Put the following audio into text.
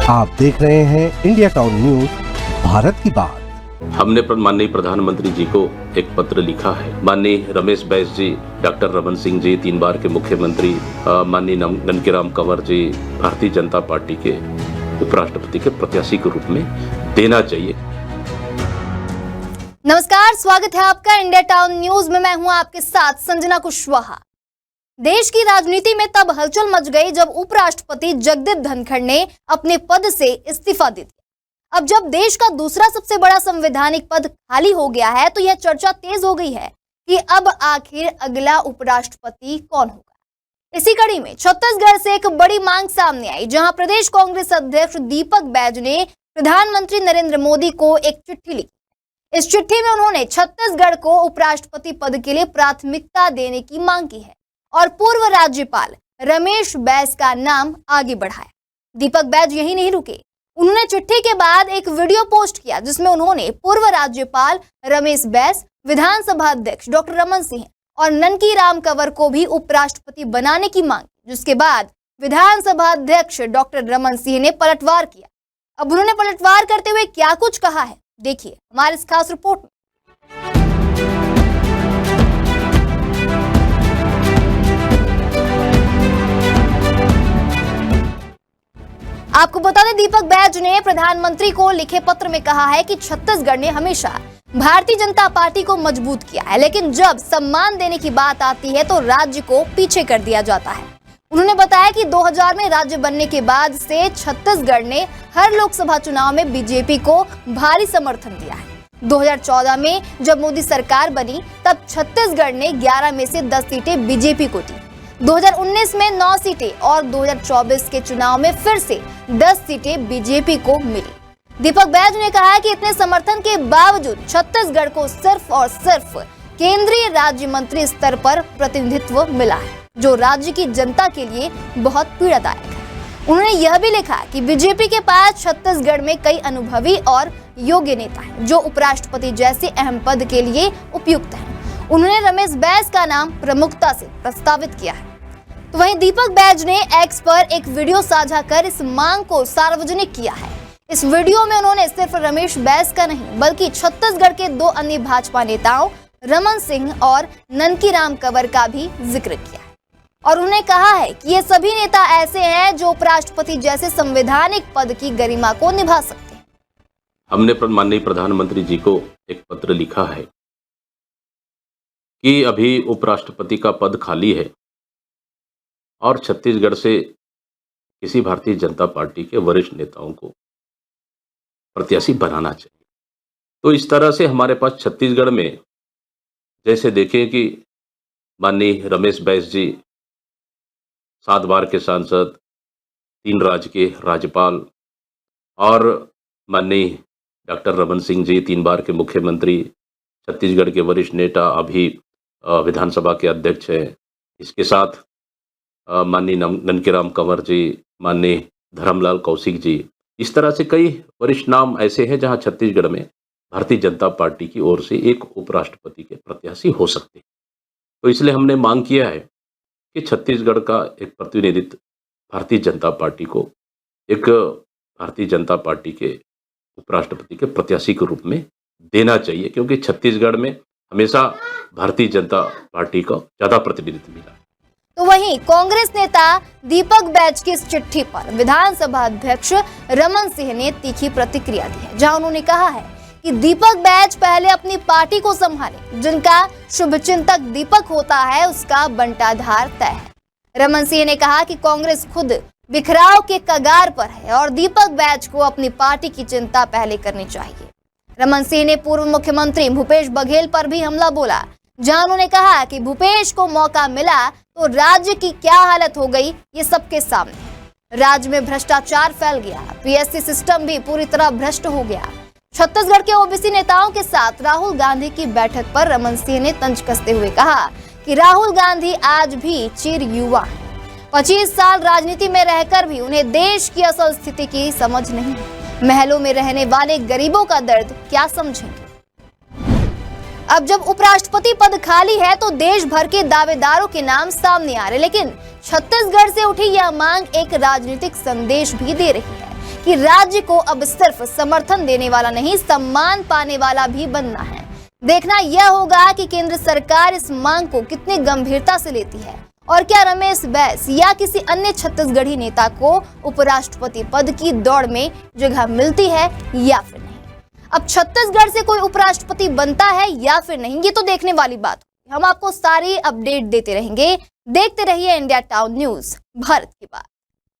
आप देख रहे हैं इंडिया टाउन न्यूज, भारत की बात। हमने माननीय प्रधानमंत्री जी को एक पत्र लिखा है। माननीय रमेश बैस जी, डॉक्टर रमन सिंह जी, 3 बार के मुख्यमंत्री, माननीय ननकीराम कंवर जी, भारतीय जनता पार्टी के उपराष्ट्रपति के प्रत्याशी के रूप में देना चाहिए। नमस्कार, स्वागत है आपका इंडिया टाउन न्यूज में। मैं हूं आपके साथ संजना कुशवाहा। देश की राजनीति में तब हलचल मच गई जब उपराष्ट्रपति जगदीप धनखड़ ने अपने पद से इस्तीफा दे दिया। अब जब देश का दूसरा सबसे बड़ा संवैधानिक पद खाली हो गया है तो यह चर्चा तेज हो गई है कि अब आखिर अगला उपराष्ट्रपति कौन होगा। इसी कड़ी में छत्तीसगढ़ से एक बड़ी मांग सामने आई, जहां प्रदेश कांग्रेस अध्यक्ष दीपक बैज ने प्रधानमंत्री नरेंद्र मोदी को एक चिट्ठी लिखी। इस चिट्ठी में उन्होंने छत्तीसगढ़ को उपराष्ट्रपति पद के लिए प्राथमिकता देने की मांग की है और पूर्व राज्यपाल रमेश बैस का नाम आगे बढ़ाया। दीपक बैज यही नहीं रुके, उन्होंने चिट्ठी के बाद एक वीडियो पोस्ट किया जिसमें उन्होंने पूर्व राज्यपाल रमेश बैस, विधानसभा अध्यक्ष डॉक्टर रमन सिंह और ननकीराम कंवर को भी उपराष्ट्रपति बनाने की मांग की, जिसके बाद विधानसभा अध्यक्ष डॉक्टर रमन सिंह ने पलटवार किया। अब उन्होंने पलटवार करते हुए क्या कुछ कहा है, देखिए हमारे इस खास रिपोर्ट में। आपको बता दें, दीपक बैज ने प्रधानमंत्री को लिखे पत्र में कहा है कि छत्तीसगढ़ ने हमेशा भारतीय जनता पार्टी को मजबूत किया है, लेकिन जब सम्मान देने की बात आती है तो राज्य को पीछे कर दिया जाता है। उन्होंने बताया कि 2000 में राज्य बनने के बाद से छत्तीसगढ़ ने हर लोकसभा चुनाव में बीजेपी को भारी समर्थन दिया है। 2014 में जब मोदी सरकार बनी तब छत्तीसगढ़ ने 11 में से 10 सीटें बीजेपी को दी। 2019 में 9 सीटें और 2024 के चुनाव में फिर से 10 सीटें बीजेपी को मिली। दीपक बैज ने कहा कि इतने समर्थन के बावजूद छत्तीसगढ़ को सिर्फ और सिर्फ केंद्रीय राज्य मंत्री स्तर पर प्रतिनिधित्व मिला है, जो राज्य की जनता के लिए बहुत पीड़ादायक है। उन्होंने यह भी लिखा कि बीजेपी के पास छत्तीसगढ़ में कई अनुभवी और योग्य नेता हैं, जो उपराष्ट्रपति जैसे अहम पद के लिए उपयुक्त हैं। उन्होंने रमेश बैस का नाम प्रमुखता से प्रस्तावित किया है। तो वहीं दीपक बैज ने एक्स पर एक वीडियो साझा कर इस मांग को सार्वजनिक किया है। इस वीडियो में उन्होंने सिर्फ रमेश बैस का नहीं बल्कि छत्तीसगढ़ के 2 अन्य भाजपा नेताओं रमन सिंह और ननकीराम कंवर का भी जिक्र किया है और उन्होंने कहा है कि ये सभी नेता ऐसे हैं जो उपराष्ट्रपति जैसे संवैधानिक पद की गरिमा को निभा सकते हैं। हमने माननीय प्रधानमंत्री जी को एक पत्र लिखा है कि अभी उपराष्ट्रपति का पद खाली है और छत्तीसगढ़ से किसी भारतीय जनता पार्टी के वरिष्ठ नेताओं को प्रत्याशी बनाना चाहिए। तो इस तरह से हमारे पास छत्तीसगढ़ में जैसे देखें कि माननीय रमेश बैस जी 7 बार के सांसद, 3 राज्य के राज्यपाल और माननीय डॉक्टर रमन सिंह जी 3 बार के मुख्यमंत्री, छत्तीसगढ़ के वरिष्ठ नेता, अभी विधानसभा के अध्यक्ष हैं। इसके साथ माननीय ननकीराम कंवर जी, माननीय धर्मलाल कौशिक जी, इस तरह से कई वरिष्ठ नाम ऐसे हैं जहां छत्तीसगढ़ में भारतीय जनता पार्टी की ओर से एक उपराष्ट्रपति के प्रत्याशी हो सकते हैं। तो इसलिए हमने मांग किया है कि छत्तीसगढ़ का एक प्रतिनिधित्व भारतीय जनता पार्टी को एक भारतीय जनता पार्टी के उपराष्ट्रपति के प्रत्याशी के रूप में देना चाहिए, क्योंकि छत्तीसगढ़ में हमेशा भारतीय जनता पार्टी का ज्यादा प्रतिनिधित्व मिला है। तो वहीं कांग्रेस नेता दीपक बैज की इस चिट्ठी पर विधानसभा अध्यक्ष रमन सिंह ने तीखी प्रतिक्रिया दी है, जहां उन्होंने कहा है कि दीपक बैज पहले अपनी पार्टी को संभाले, जिनका शुभचिंतक दीपक होता है उसका बंटाधार तय है। रमन सिंह ने कहा कि कांग्रेस खुद बिखराव के कगार पर है और दीपक बैज को अपनी पार्टी की चिंता पहले करनी चाहिए। रमन सिंह ने पूर्व मुख्यमंत्री भूपेश बघेल पर भी हमला बोला, जहां उन्होंने कहा कि भूपेश को मौका मिला तो राज्य की क्या हालत हो गई ये सबके सामने है। राज्य में भ्रष्टाचार फैल गया, पीएससी सिस्टम भी पूरी तरह भ्रष्ट हो गया। छत्तीसगढ़ के ओबीसी नेताओं के साथ राहुल गांधी की बैठक पर रमन सिंह ने तंज कसते हुए कहा कि राहुल गांधी आज भी चिर युवा है। 25 साल राजनीति में रहकर भी उन्हें देश की असल स्थिति की समझ नहीं है। महलों में रहने वाले गरीबों का दर्द क्या समझेंगे। अब जब उपराष्ट्रपति पद खाली है तो देश भर के दावेदारों के नाम सामने आ रहे, लेकिन छत्तीसगढ़ से उठी यह मांग एक राजनीतिक संदेश भी दे रही है कि राज्य को अब सिर्फ समर्थन देने वाला नहीं, सम्मान पाने वाला भी बनना है। देखना यह होगा कि केंद्र सरकार इस मांग को कितनी गंभीरता से लेती है और क्या रमेश बैस या किसी अन्य छत्तीसगढ़ी नेता को उपराष्ट्रपति पद की दौड़ में जगह मिलती है या फिर नहीं। अब छत्तीसगढ़ से कोई उपराष्ट्रपति बनता है या फिर नहीं, ये तो देखने वाली बात होगी। हम आपको सारी अपडेट देते रहेंगे। देखते रहिए इंडिया टाउन न्यूज, भारत की बात।